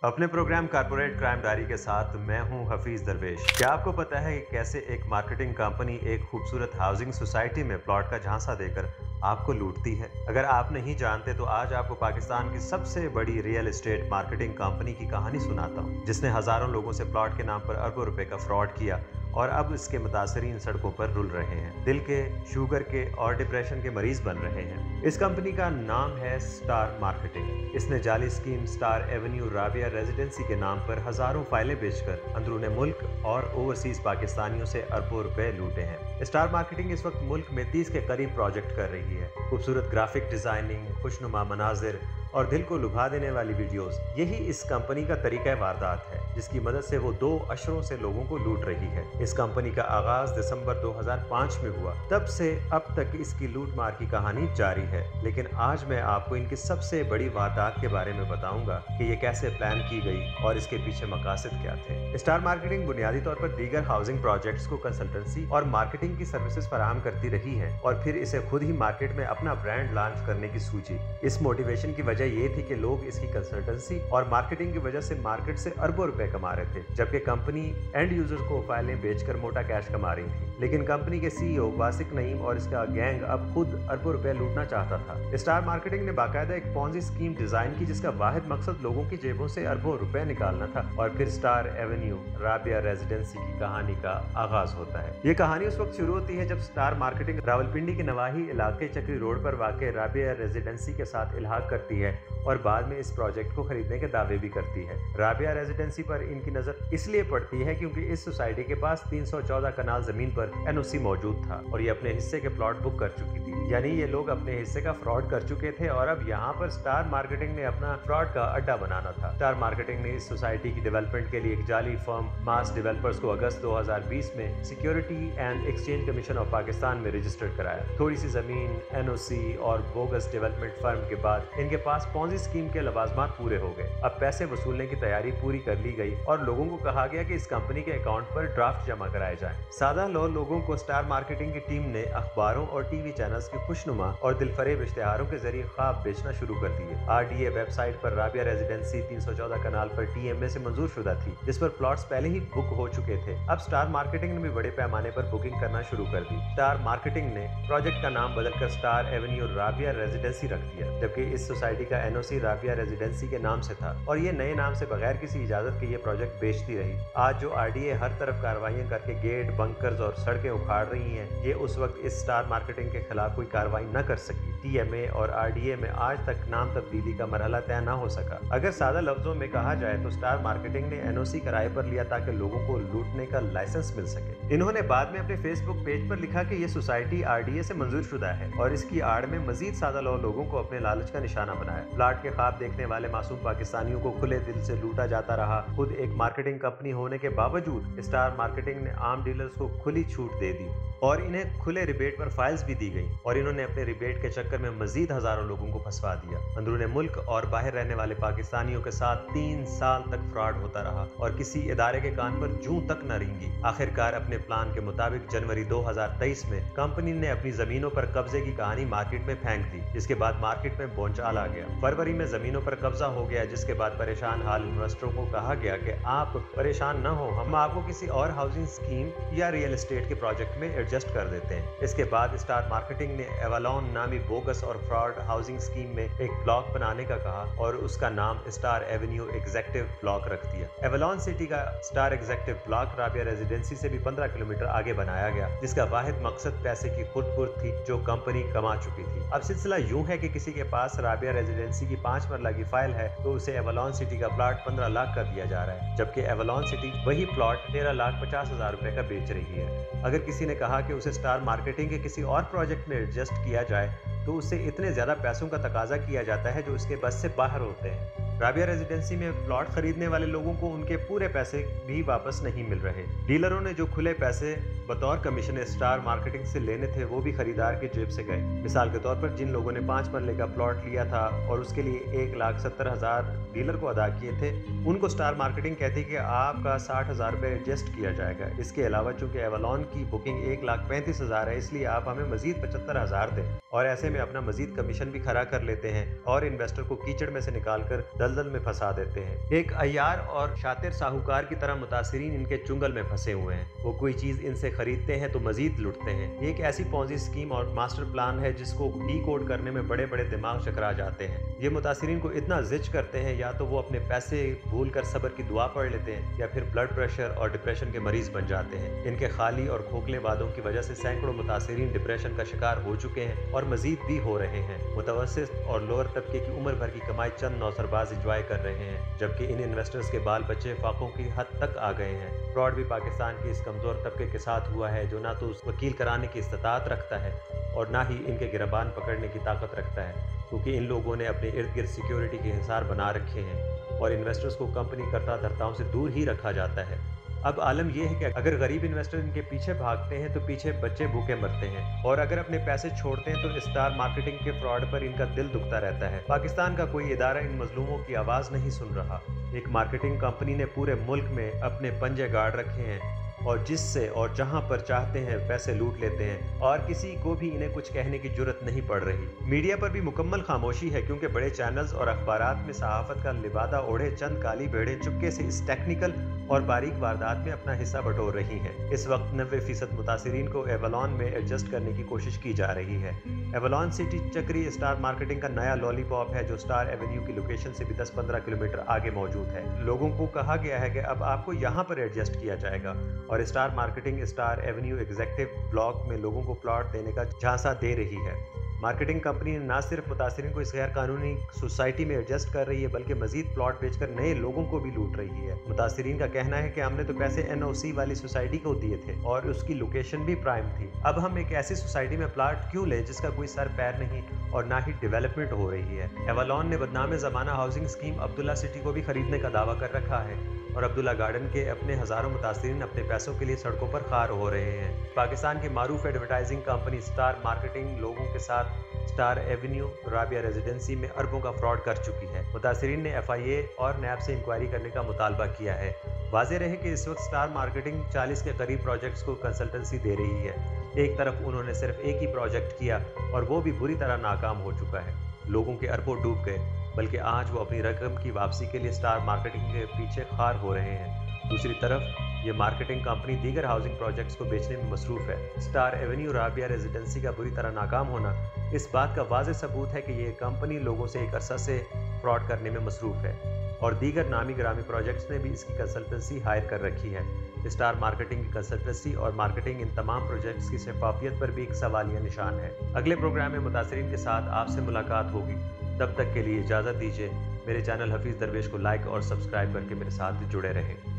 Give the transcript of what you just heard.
अपने programme corporate crime diary के साथ मैं हूं हफीज दरवेश। क्या आपको पता है कि कैसे एक मार्केटिंग कंपनी एक खूबसूरत हाउसिंग सोसाइटी में प्लॉट का झांसा देकर आपको लूटती है? अगर आप नहीं जानते तो आज आपको पाकिस्तान की सबसे बड़ी रियल एस्टेट मार्केटिंग कंपनी की कहानी सुनाता हूं, जिसने हजारों लोगों से प्लॉट के नाम पर अरबों रुपए का फ्रॉड किया और अब इसके मुतासरीन सड़कों पर रुल रहे हैं, दिल के, शुगर के और डिप्रेशन के मरीज बन रहे हैं। इस कंपनी का नाम है स्टार मार्केटिंग। इसने जाली scheme star Avenue Rabia residency के नाम पर हजारों फाइलें बेचकर अंदरूने मुल्क और ओवरसीज पाकिस्तानियों से अरबों रुपए लूटे हैं। स्टार मार्केटिंग इस वक्त मुल्क में 30 के करीब प्रोजेक्ट कर रही है। खूबसूरत ग्राफिक डिजाइनिंग, खुशनुमा मनाजिर और दिल को लुभा देने वाली वीडियोस, यही इस कंपनी का तरीका वारदात है, जिसकी मदद से वो 2 अशरों से लोगों को लूट रही है। इस कंपनी का आगाज दिसंबर 2005 में हुआ। तब से अब तक इसकी लूटमार की कहानी जारी है। लेकिन आज मैं आपको इनकी सबसे बड़ी वारदात के बारे में बताऊंगा कि ये कैसे प्लान की गई और इसके पीछे मकासद क्या थे। स्टार मार्केटिंग बुनियादी तौर पर दीगर हाउसिंग प्रोजेक्ट्स को कंसल्टेंसी और मार्केटिंग की सर्विसेज फराहम करती रही है और फिर इसे खुद ही मार्केट में अपना ब्रांड लॉन्च करने की सूझी। इस मोटिवेशन की वजह ये थी कि लोग इसकी कंसल्टेंसी और मार्केटिंग की वजह से मार्केट से अरबों रुपए कमा रहे थे, जबकि कंपनी एंड यूजर्स को फाइलें बेचकर मोटा कैश कमा रही थी। लेकिन कंपनी के सीईओ वासिक नईम और इसका गैंग अब खुद अरबों रुपए लूटना चाहता था। स्टार मार्केटिंग ने बाकायदा एक पॉन्जी स्कीम डिजाइन की, जिसका वाहिद मकसद लोगों की जेबों से अरबों रुपए निकालना था। और फिर स्टार एवेन्यू राबिया रेजिडेंसी की कहानी का आगाज होता है। ये कहानी उस वक्त शुरू होती है जब स्टार मार्केटिंग रावलपिंडी के नवाही इलाके चक्री रोड पर वाक़ राबिया रेजिडेंसी के साथ इल्हाक करती है और बाद में इस प्रोजेक्ट को खरीदने के दावे भी करती है। राबिया रेजिडेंसी पर इनकी नजर इसलिए पड़ती है क्योंकि इस सोसाइटी के पास 314 कनाल जमीन पर एनओसी मौजूद था और ये अपने हिस्से के प्लॉट बुक कर चुकी थी। यानी ये लोग अपने हिस्से का फ्रॉड कर चुके थे और अब यहाँ पर स्टार मार्केटिंग ने अपना फ्रॉड का अड्डा बनाना था। स्टार मार्केटिंग ने इस सोसाइटी की डेवलपमेंट के लिए एक जाली फर्म मास डेवलपर्स को अगस्त 2020 में security and exchange commission of Pakistan में रजिस्टर्ड कराया। थोड़ी सी जमीन, एनओसी और बोगस डेवलपमेंट फर्म के बाद इनके पास पॉन्जी स्कीम के लवाजमात पूरे हो गए। अब पैसे वसूलने की तैयारी पूरी कर ली गई और लोगों को कहा गया कि इस कंपनी के अकाउंट पर ड्राफ्ट जमा कराए जाएं। सादा लोगों को स्टार मार्केटिंग की टीम ने अखबारों और टीवी चैनल्स के खुशनुमा और दिलफरेब इश्तिहारों के जरिए ख्वाब बेचना शुरू कर दिए। आरडीए वेबसाइट पर राबिया रेजिडेंसी 314 कनाल पर टीएमए से मंजूर शुदा थी, जिस पर प्लॉट्स पहले ही बुक हो चुके थे। अब स्टार मार्केटिंग ने भी बड़े पैमाने पर बुकिंग करना शुरू कर दी। स्टार मार्केटिंग ने प्रोजेक्ट का नाम बदलकर स्टार एवेन्यू राबिया रेजिडेंसी रख दिया, जबकि इस सोसाइटी का एनओसी राबिया रेजिडेंसी के नाम से था और ये नए नाम से बगैर किसी इजाजत के ये प्रोजेक्ट बेचती रही। आज जो आरडीए हर तरफ कार्रवाइयां करके गेट, बंकर्स और सड़कें उखाड़ रही हैं, ये उस वक्त इस स्टार मार्केटिंग के खिलाफ कोई कार्रवाई न कर सकी। टीएमए और आरडीए में आज तक नाम तब्दीली का मरहला तय न हो सका। अगर सादा लफ्जों में कहा जाए तो स्टार मार्केटिंग ने एनओसी किराए पर लिया ताकि लोगों को लूटने का लाइसेंस मिल सके। इन्होंने बाद में अपने फेसबुक पेज पर लिखा कि ये सोसाइटी आरडीए से मंजूर शुदा है और इसकी आड़ में मजीद सादा लोगों को अपने लालच का निशाना बनाया। प्लाट के ख्वाब देखने वाले मासूम पाकिस्तानियों को खुले दिल से लूटा जाता रहा। खुद एक मार्केटिंग कंपनी होने के बावजूद स्टार मार्केटिंग ने आम डीलर्स को खुली छूट दे दी और इन्हें खुले रिबेट पर फाइल्स भी दी गई और इन्होंने अपने रिबेट के चक्कर में मजीद हजारों लोगों को फंसवा दिया। अंदरूने मुल्क और बाहर रहने वाले पाकिस्तानियों के साथ 3 साल तक फ्रॉड होता रहा और किसी इदारे के कान पर जूं तक न रेंगी। आखिरकार अपने प्लान के मुताबिक जनवरी 2023 में कंपनी ने अपनी जमीनों पर कब्जे की कहानी मार्केट में फेंक दी, जिसके बाद मार्केट में बोंचाल आ गया। फरवरी में जमीनों पर कब्जा हो गया, जिसके बाद परेशान हाल इन्वेस्टरों को कहा गया कि आप परेशान न हो, हम आपको किसी और हाउसिंग स्कीम या रियल एस्टेट के प्रोजेक्ट में एडजस्ट कर देते हैं। इसके बाद स्टार मार्केटिंग ने एवलॉन नामी बोगस और फ्रॉड हाउसिंग स्कीम में एक ब्लॉक बनाने का कहा और उसका नाम स्टार एवेन्यू एग्जेक्टिव ब्लॉक रख दिया। एवलॉन सिटी का star executive block Rabia residency से भी 15 किलोमीटर आगे बनाया गया, जिसका वाहिद मकसद पैसे की खुर्द-बुर्द थी जो कंपनी कमा चुकी थी। अब सिलसिला यूं है कि किसी के पास राबिया रेजिडेंसी की 5 मरला की फाइल है तो उसे एवलॉन सिटी का प्लॉट 15 लाख कर दिया जा रहा है, जबकि एवलॉन सिटी वही प्लॉट 13,50,000 रुपए का बेच रही है। अगर किसी ने कहा कि उसे स्टार मार्केटिंग के किसी और प्रोजेक्ट में एडजस्ट किया जाए तो उससे इतने ज्यादा पैसों का तकाजा किया जाता है जो उसके बस से बाहर होते हैं। राबिया रेजिडेंसी में प्लॉट खरीदने वाले लोगों को उनके पूरे पैसे भी वापस नहीं मिल रहे। डीलरों ने जो खुले पैसे बतौर कमीशन स्टार मार्केटिंग से लेने थे वो भी खरीदार की जेब से गए। मिसाल के तौर पर जिन लोगों ने 5 मरले का प्लॉट लिया था और उसके लिए 1,70,000 डीलर को अदा किए थे, उनको स्टार मार्केटिंग कहती कि आपका 60,000 रुपये एडजस्ट किया जाएगा। इसके अलावा चूंकि एवलॉन की बुकिंग 1,35,000 है, इसलिए आप हमें मजीद 75,000 दें, और ऐसे में अपना मजीद कमीशन भी खरा कर लेते हैं और इन्वेस्टर को कीचड़ में से निकालकर दलदल में फंसा देते हैं। एक अय्यार और शातिर साहूकार की तरह मुतासिरीन इनके चुंगल में फंसे हुए हैं। वो कोई चीज इनसे खरीदते हैं तो मजीद लुटते हैं। ये एक ऐसी पॉन्जी स्कीम और मास्टर प्लान है जिसको डीकोड करने में बड़े बड़े दिमाग चकरा जाते हैं। ये मुतासिरीन को इतना जिच करते हैं, या तो वो अपने पैसे भूल कर सब्र की दुआ पढ़ लेते हैं या फिर ब्लड प्रेशर और डिप्रेशन के मरीज बन जाते हैं। इनके खाली और खोखले वादों की वजह से सैकड़ों मुतासिरीन डिप्रेशन का शिकार हो चुके हैं और मजीद भी हो रहे हैं। मुतवस्सित और लोअर तबके की उम्र भर की कमाई चंद नौसरबाज इंजॉय कर रहे हैं, जबकि इन इन्वेस्टर्स के बाल बच्चे फाकों की हद तक आ गए हैं। फ्रॉड भी पाकिस्तान के इस कमजोर तबके के साथ हुआ है, जो ना तो उस वकील कराने की इस्तात रखता है और ना ही इनके गिरबान पकड़ने की ताकत रखता है, क्योंकि इन लोगों ने अपने इर्द गिर्द सिक्योरिटी के हिसार बना रखे हैं और इन्वेस्टर्स को कंपनी करता धरताओं से दूर ही रखा जाता है। अब आलम यह है कि अगर गरीब इन्वेस्टर इनके पीछे भागते हैं तो पीछे बच्चे भूखे मरते हैं, और अगर अपने पैसे छोड़ते हैं तो स्टार मार्केटिंग के फ्रॉड पर इनका दिल दुखता रहता है। पाकिस्तान का कोई इदारा इन मजलूमों की आवाज़ नहीं सुन रहा। एक मार्केटिंग कंपनी ने पूरे मुल्क में अपने पंजे गाड़ रखे हैं और जिससे और जहां पर चाहते हैं पैसे लूट लेते हैं, और किसी को भी इन्हें कुछ कहने की जुर्रत नहीं पड़ रही। मीडिया पर भी मुकम्मल खामोशी है, क्योंकि बड़े चैनल्स और अखबारात में सहाफत का लिबादा ओढ़े चंद काली भेड़ें चुपके से इस टेक्निकल और बारीक वारदात में अपना हिस्सा बटोर रही हैं। इस वक्त 90% मुतासिरीन को एवलॉन में एडजस्ट करने की कोशिश की जा रही है। एवलॉन सिटी चक्री स्टार मार्केटिंग का नया लॉलीपॉप है, जो स्टार एवेन्यू की लोकेशन से भी 10-15 किलोमीटर आगे मौजूद है। लोगों को कहा गया है कि अब आपको यहाँ पर एडजस्ट किया जाएगा, और star marketing star Avenue executive block में लोगों को प्लॉट देने का झांसा दे रही है। मार्केटिंग कंपनी न सिर्फ मुतासिरीन को इस गैर कानूनी सोसाइटी में एडजस्ट कर रही है, बल्कि मजीद प्लॉट बेचकर नए लोगों को भी लूट रही है। मुतासिरीन का कहना है कि हमने तो पैसे NOC वाली सोसाइटी को दिए थे और उसकी लोकेशन भी प्राइम थी। अब हम एक ऐसी सोसाइटी में प्लॉट क्यों लें जिसका कोई सर पैर नहीं और ना ही डेवलपमेंट हो रही है। एवलॉन ने बदनाम ज़माना हाउसिंग स्कीम अब्दुल्ला सिटी को भी खरीदने का दावा कर रखा है, और अब्दुल्ला गार्डन के अपने हज़ारों मुतासिरीन अपने पैसों के लिए सड़कों पर खार हो रहे हैं। पाकिस्तान की मारूफ एडवर्टाइजिंग कंपनी स्टार मार्केटिंग लोगों के साथ स्टार एवेन्यू राबिया रेजिडेंसी में अरबों का फ्रॉड कर चुकी है। मुतासिरीन ने FIA और नैब से इंक्वायरी करने का मुतालबा किया है। वाज़ेह रहे कि इस वक्त स्टार मार्केटिंग 40 के करीब प्रोजेक्ट्स को कंसल्टेंसी दे रही है। एक तरफ उन्होंने सिर्फ एक ही प्रोजेक्ट किया और वो भी बुरी तरह नाकाम हो चुका है। लोगों के अरबों डूब गए, बल्कि आज वो अपनी रकम की वापसी के लिए स्टार मार्केटिंग के पीछे खार हो रहे हैं। दूसरी तरफ ये मार्केटिंग कंपनी दीगर हाउसिंग प्रोजेक्ट्स को बेचने में मसरूफ है। स्टार एवेन्यू राबिया रेजिडेंसी का बुरी तरह नाकाम होना इस बात का वाज़ेह सबूत है कि ये कंपनी लोगों से एक अरसा से फ्रॉड करने में मसरूफ है, और दीगर नामी ग्रामी प्रोजेक्ट्स ने भी इसकी कंसल्टेंसी हायर कर रखी है। स्टार मार्केटिंग की कंसल्टेंसी और मार्केटिंग इन तमाम प्रोजेक्ट्स की शफाफियत पर भी एक सवालिया निशान है। अगले प्रोग्राम में मुतासिरीन के साथ आपसे मुलाकात होगी। तब तक के लिए इजाज़त दीजिए। मेरे चैनल हफीज़ दरवेश को लाइक और सब्सक्राइब करके मेरे साथ जुड़े रहें।